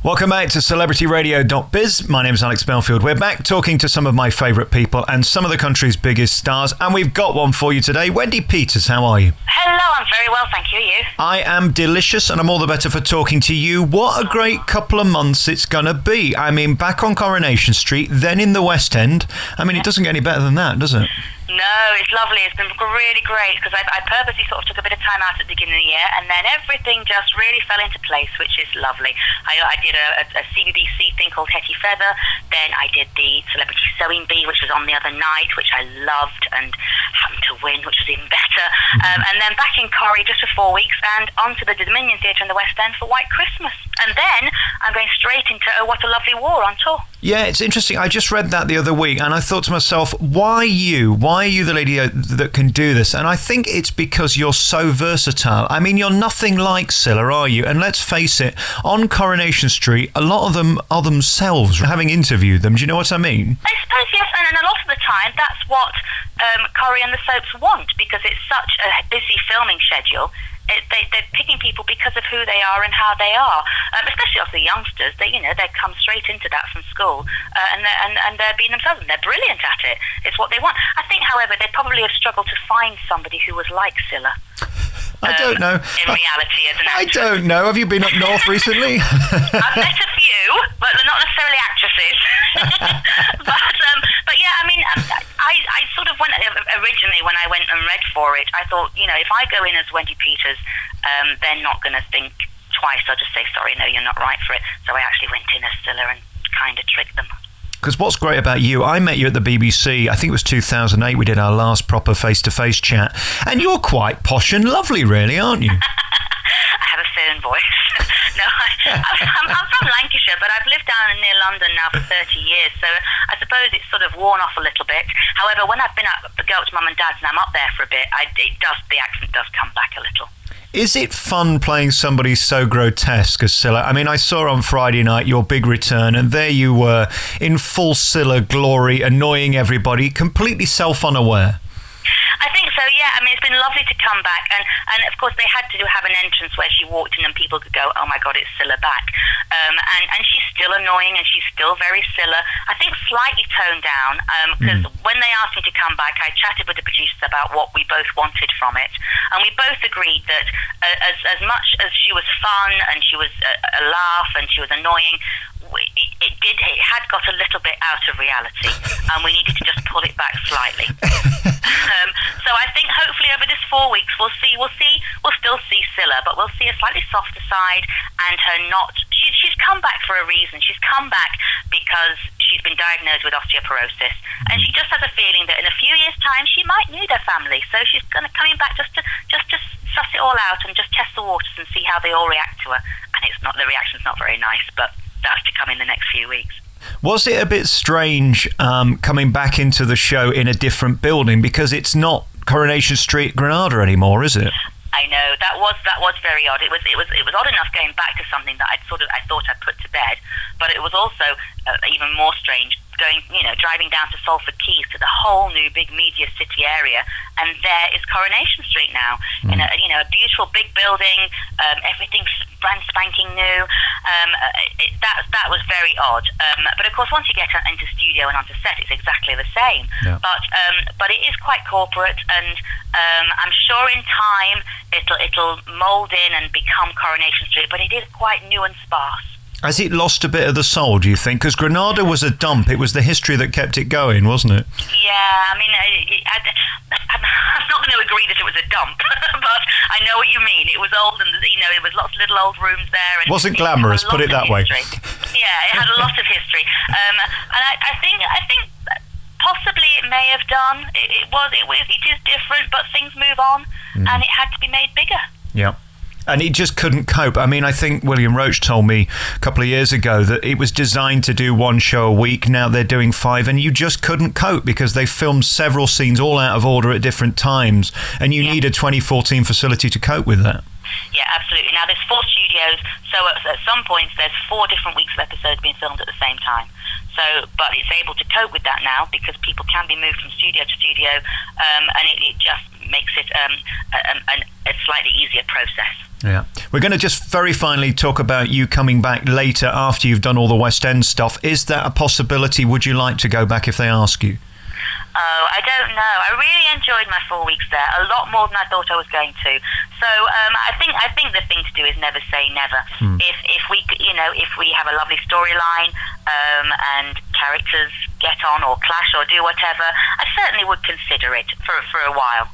Welcome back to celebrityradio.biz. My name is Alex Belfield. We're back talking to some of my favourite people and some of the country's biggest stars, and we've got one for you today. Wendi Peters, how are you? Hello, I'm very well, thank you. You? I am delicious, and I'm all the better for talking to you. What a great couple of months it's going to be. I mean, back on Coronation Street, then in the West End. I mean, it doesn't get any better than that, does it? No, it's lovely. It's been really great because I purposely sort of took a bit of time out at the beginning of the year, and then everything just really fell into place, which is lovely. I did a CBBC thing called Hetty Feather. Then I did the Celebrity Sewing Bee, which was on the other night, which I loved and happened to win, which was even better. And then back in Corrie just for 4 weeks, and onto the Dominion Theatre in the West End for White Christmas. And then I'm going straight into Oh What a Lovely War on tour. Yeah, it's interesting. I just read that the other week, and I thought to myself, why you? Why are you the lady that can do this? And I think it's because you're so versatile. I mean, you're nothing like Cilla, are you? And let's face it, on Coronation Street, a lot of them are themselves, having interviewed them. Do you know what I mean? I suppose, yes, and a lot of the time, that's what Corrie and the soaps want, because it's such a busy filming schedule. They're picking people because of who they are and how they are, especially also the youngsters. They come straight into that from school, and they're being themselves, and they're brilliant at it. It's what they want. I think, however, they probably have struggled to find somebody who was like Cilla. I don't know. In reality, as an actress. I don't know. Have you been up north recently? I've met a few, but they're not necessarily actresses. but yeah, I mean, I sort of went originally when I went and read for it. I thought, if I go in as Wendi Peters, they're not going to think twice. I'll just say, sorry, no, you're not right for it. So I actually went in as Cilla and kind of tricked them. Because what's great about you, I met you at the BBC, I think it was 2008, we did our last proper face-to-face chat, and you're quite posh and lovely, really, aren't you? I have a firm voice. No, I'm from Lancashire, but I've lived down near London now for 30 years, so I suppose it's sort of worn off a little bit. However, when I've been up the girl to mum and dad's and I'm up there for a bit, the accent does come back a little. Is it fun playing somebody so grotesque as Cilla? I mean, I saw on Friday night your big return, and there you were in full Cilla glory, annoying everybody, completely self-unaware. I think so, yeah. I mean, it's been lovely to come back, and of course they had to have an entrance where she walked in and people could go, oh my God, it's Cilla back. And she's still annoying and she's still very Cilla. I think slightly toned down, because when they asked me to come back, I chatted with the producers about what we both wanted from it, and we both agreed that as much as she was fun and she was a laugh and she was annoying, it had got a little bit out of reality, and we needed to just pull it back slightly. So I think hopefully over this 4 weeks we'll still see Cilla, but we'll see a slightly softer side, and her not. She's come back for a reason. She's come back because she's been diagnosed with osteoporosis, and she just has a feeling that in a few years' time she might need her family. So she's coming back just to suss it all out and just test the waters and see how they all react to her. And the reaction's not very nice, but that's to come in the next few weeks. Was it a bit strange coming back into the show in a different building, because it's not Coronation Street, Granada anymore, is it? I know that was very odd. It was odd enough going back to something that I thought I'd put to bed, but it was also even more strange driving down to Salford Quays to the whole new big media city area, and there is Coronation Street now in a beautiful big building. Everything's brand spanking new. That was very odd. But of course, once you get into studio and onto set, it's exactly the same. Yeah. But it is quite corporate, and I'm sure in time it'll mould in and become Coronation Street. But it is quite new and sparse. Has it lost a bit of the soul, do you think? Because Granada was a dump. It was the history that kept it going, wasn't it? Yeah, I mean, I'm not going to agree that it was a dump, but I know what you mean. It was old, and it was lots of little old rooms there. And wasn't glamorous, put it that way. Yeah, it had a lot of history, and I think possibly it may have done. It is different, but things move on, and it had to be made bigger. Yeah. And it just couldn't cope. I mean, I think William Roach told me a couple of years ago that it was designed to do one show a week. Now they're doing 5, and you just couldn't cope because they filmed several scenes all out of order at different times, and you need a 2014 facility to cope with that. Yeah, absolutely. Now there's 4 studios, so at some points there's 4 different weeks of episodes being filmed at the same time. So, but it's able to cope with that now because people can be moved from studio to studio, and it just makes it a slightly easier process. Yeah. We're going to just very finally talk about you coming back later after you've done all the West End stuff. Is that a possibility? Would you like to go back if they ask you? Oh, I don't know. I really enjoyed my 4 weeks there, a lot more than I thought I was going to. So I think the thing to do is never say never. If we have a lovely storyline and characters get on or clash or do whatever, I certainly would consider it for a while.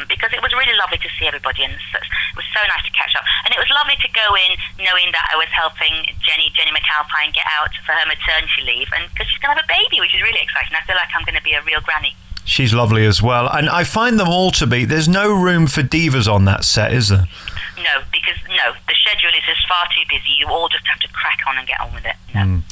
Because it was really lovely to see everybody, and it was so nice to catch up. And it was lovely to go in knowing that I was helping Jenny McAlpine get out for her maternity leave, and because she's going to have a baby, which is really exciting. I feel like I'm going to be a real granny. She's lovely as well, and I find them all to be. There's no room for divas on that set, is there? No, because the schedule is just far too busy. You all just have to crack on and get on with it. No. And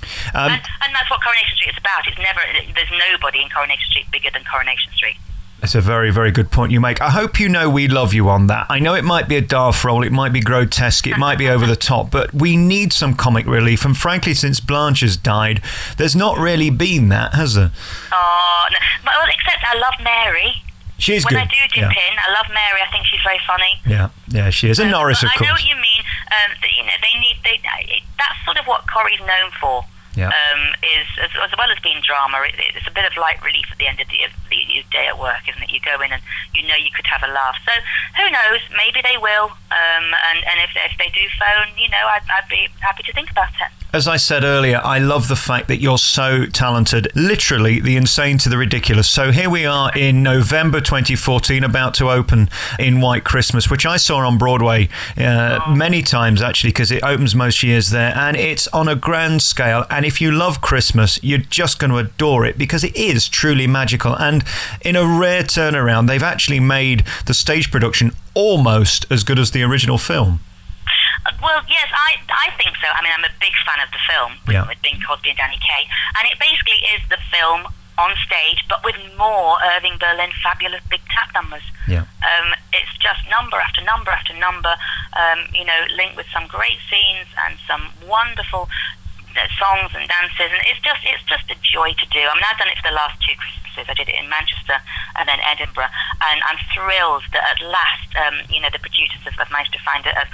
that's what Coronation Street is about. There's nobody in Coronation Street bigger than Coronation Street. That's a very, very good point you make. I hope you know we love you on that. I know it might be a daft role, it might be grotesque, it might be over the top, but we need some comic relief. And frankly, since Blanche has died, there's not really been that, has there? Oh, no. Well, except I love Mary. She's good. When I do dip in, I love Mary. I think she's very funny. Yeah, she is. And Norris, of course. I know what you mean. That's sort of what Corrie's known for. Yeah. Is as well as being drama, it's a bit of light relief at the end of your day at work, isn't it? You go in and you know you could have a laugh. So who knows? Maybe they will. And if they do phone, I'd be happy to think about it. As I said earlier, I love the fact that you're so talented, literally the insane to the ridiculous. So here we are in November 2014, about to open in White Christmas, which I saw on Broadway many times, actually, because it opens most years there. And it's on a grand scale. And if you love Christmas, you're just going to adore it because it is truly magical. And in a rare turnaround, they've actually made the stage production almost as good as the original film. Well, yes, I think so. I mean, I'm a big fan of the film with Bing Crosby and Danny Kaye, and it basically is the film on stage, but with more Irving Berlin fabulous big tap numbers. Yeah. It's just number after number after number, linked with some great scenes and some wonderful songs and dances, and it's just a joy to do. I mean, I've done it for the last 2 Christmases. I did it in Manchester and then Edinburgh, and I'm thrilled that at last, the producers have managed to find a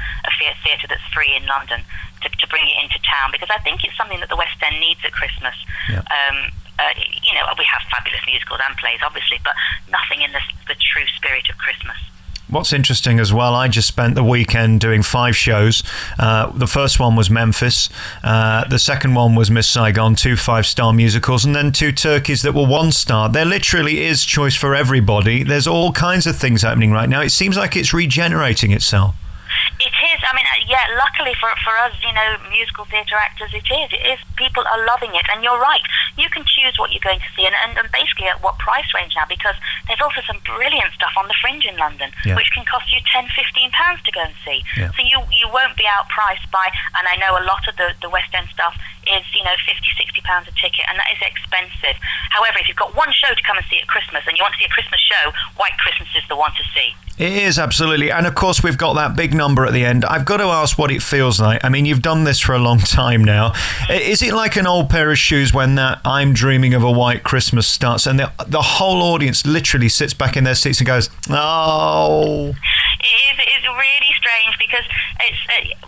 theatre that's free in London to bring it into town, because I think it's something that the West End needs at Christmas. Yeah. We have fabulous musicals and plays, obviously, but nothing in the true spirit of Christmas. What's interesting as well, I just spent the weekend doing 5 shows. The first one was Memphis. The second one was Miss Saigon, 2 5-star musicals, and then 2 turkeys that were 1-star. There literally is choice for everybody. There's all kinds of things happening right now. It seems like it's regenerating itself. It is. I mean, luckily for us, musical theatre actors, it is. People are loving it, and you're right. You can choose what you're going to see, and basically at what price range now, because there's also some brilliant stuff on the Fringe in London, which can cost you £10-15 to go and see. Yeah. So you won't be outpriced by, and I know a lot of the West End stuff is, £50-60 a ticket, and that is expensive. However, if you've got one show to come and see at Christmas, and you want to see a Christmas show, White Christmas is the one to see. It is, absolutely. And of course, we've got that big number at the end. I've got to ask what it feels like. I mean, you've done this for a long time now. Is it like an old pair of shoes when that I'm Dreaming of a White Christmas starts and the whole audience literally sits back in their seats and goes, oh... It's really strange because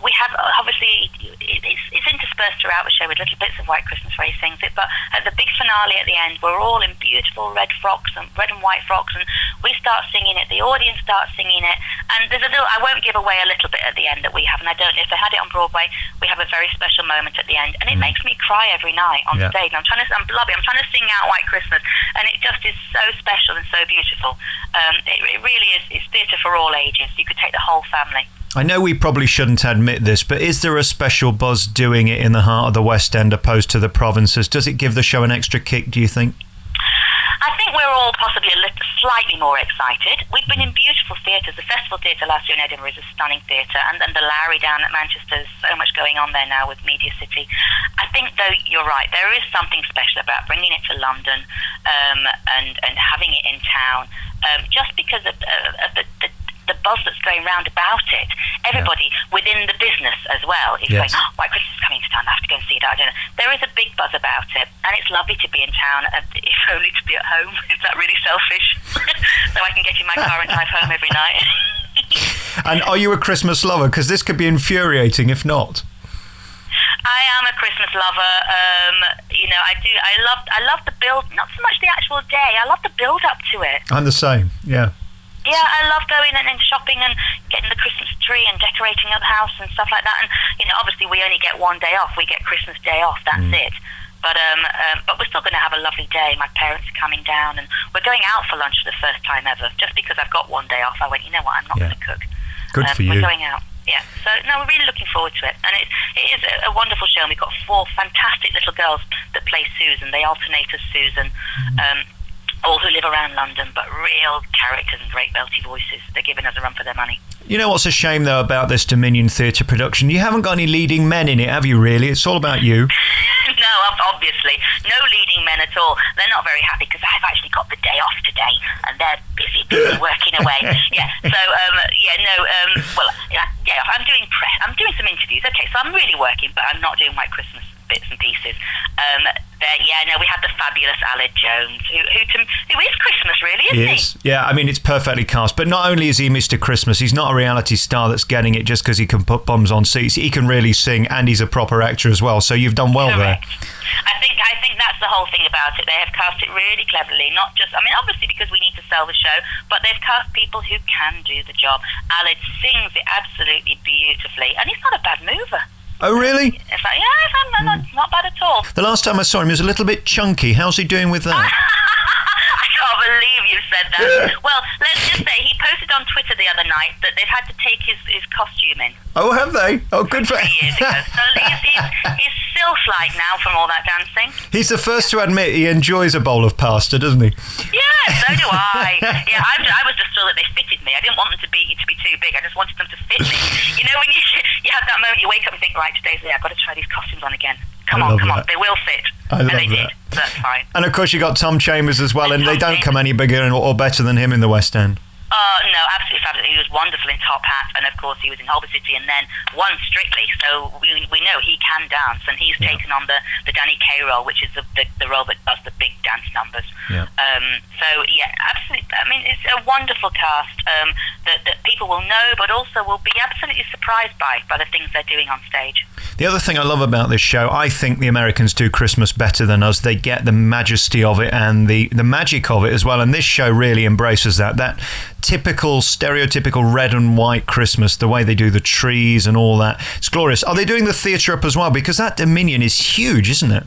we have obviously it's interspersed throughout the show with little bits of White Christmas where he sings it, but at the big finale at the end, we're all in beautiful red and white frocks, and we start singing it. The audience starts singing it, and there's I won't give away a little bit at the end that we have, and I don't know if they had it on Broadway. We have a very special moment at the end, and it makes me cry every night on stage. And I'm blubby. I'm trying to sing out White Christmas, and it just is so special and so beautiful. It really is. It's theatre for all ages. You could take the whole family. I know we probably shouldn't admit this, but is there a special buzz doing it in the heart of the West End opposed to the provinces? Does it give the show an extra kick, do you think? I think we're all possibly slightly more excited. We've been in beautiful theatres. The Festival Theatre last year in Edinburgh is a stunning theatre, and then the Lowry down at Manchester, there's so much going on there now with Media City. I think, though, you're right, there is something special about bringing it to London and having it in town, just because of the buzz that's going round about it. Everybody within the business as well is going, White Christmas is coming to town, I have to go and see it. I don't know. There is a big buzz about it, and it's lovely to be in town, if only to be at home. Is that really selfish? So I can get in my car and drive home every night. And are you a Christmas lover? Because this could be infuriating if not. I am a Christmas lover. I love the build, not so much the actual day. I love the build up to it. I'm the same, yeah. Yeah, I love going and shopping and getting the Christmas tree and decorating up the house and stuff like that. And, obviously we only get one day off. We get Christmas Day off, that's it. But we're still going to have a lovely day. My parents are coming down and we're going out for lunch for the first time ever. Just because I've got one day off, I went, you know what, I'm not going to cook. Good for you. We're going out. Yeah, so no, we're really looking forward to it. And it is a wonderful show. And we've got 4 fantastic little girls that play Susan. They alternate as Susan. All who live around London, but real characters and great belty voices. They're giving us a run for their money. You know what's a shame, though, about this Dominion Theatre production? You haven't got any leading men in it, have you, really? It's all about you. No, obviously. No leading men at all. They're not very happy because I've actually got the day off today and they're busy working away. Yeah, so, I'm doing press. I'm doing some interviews. Okay, so I'm really working, but I'm not doing my Christmas bits and pieces. We have the fabulous Aled Jones, who is Christmas, really, isn't he? Yeah, I mean, it's perfectly cast. But not only is he Mr. Christmas, he's not a reality star that's getting it just because he can put bums on seats. He can really sing, and he's a proper actor as well. So you've done well Correct. there. I think that's the whole thing about it. They have cast it really cleverly, not just, obviously because we need to sell the show, but they've cast people who can do the job. Aled sings it absolutely beautifully, and he's not a bad mover. Oh, really? It's like, not bad at all. The last time I saw him, he was a little bit chunky. How's he doing with that? I can't believe you said that. Well, let's just say he posted on Twitter the other night that they've had to take his costume in. Oh, have they? Oh, good for 3 years ago. So he's sylph-like now from all that dancing. He's the first to admit he enjoys a bowl of pasta, doesn't he? Yeah, so do I. Yeah, I was just thrilled that they fitted me. I didn't want them to be too big. I just wanted them to fit me. When you have that moment, you wake up and think, right, today's the day. I've got to try these costumes on again. Come on, they will fit. And they did. So that's fine. And of course you got Tom Chambers as well, and they don't come any bigger or better than him in the West End. No, absolutely fabulous. He was wonderful in Top Hat, and of course he was in Holby City, and then won Strictly. So we know he can dance, and he's taken on the Danny Kaye role, which is the role that does the big dance numbers. Yeah. Absolutely. It's a wonderful cast that people will know, but also will be absolutely surprised by the things they're doing on stage. The other thing I love about this show, I think the Americans do Christmas better than us. They get the majesty of it and the magic of it as well. And this show really embraces that typical, stereotypical red and white Christmas, the way they do the trees and all that. It's glorious. Are they doing the theatre up as well? Because that Dominion is huge, isn't it?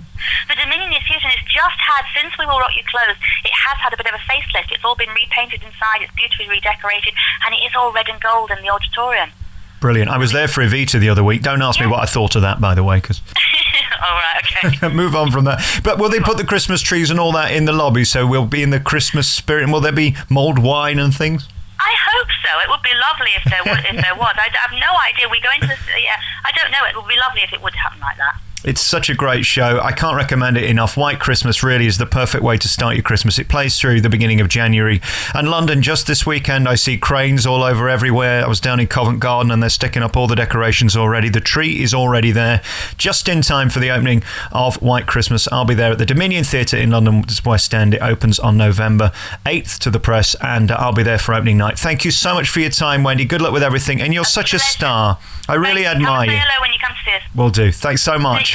The Dominion is huge, and it's just had, since We Will Rock You closed, it has had a bit of a facelift. It's all been repainted inside, it's beautifully redecorated, and it is all red and gold in the auditorium. Brilliant. I was there for Evita the other week. Don't ask me what I thought of that, by the way, because... All right, okay. Move on from that. But will they put the Christmas trees and all that in the lobby, so we'll be in the Christmas spirit, and will there be mulled wine and things? I hope so. It would be lovely if there was. I have no idea. We go into this. I don't know. It would be lovely if it would happen like that. It's such a great show. I can't recommend it enough. White Christmas really is the perfect way to start your Christmas. It plays through the beginning of January. And London, just this weekend, I see cranes all over everywhere. I was down in Covent Garden and they're sticking up all the decorations already. The tree is already there, just in time for the opening of White Christmas. I'll be there at the Dominion Theatre in London's West End. It opens on November 8th to the press, and I'll be there for opening night. Thank you so much for your time, Wendy. Good luck with everything. And you're such a star. I really admire you. Say hello when you come to see us. Will do. Thanks so much.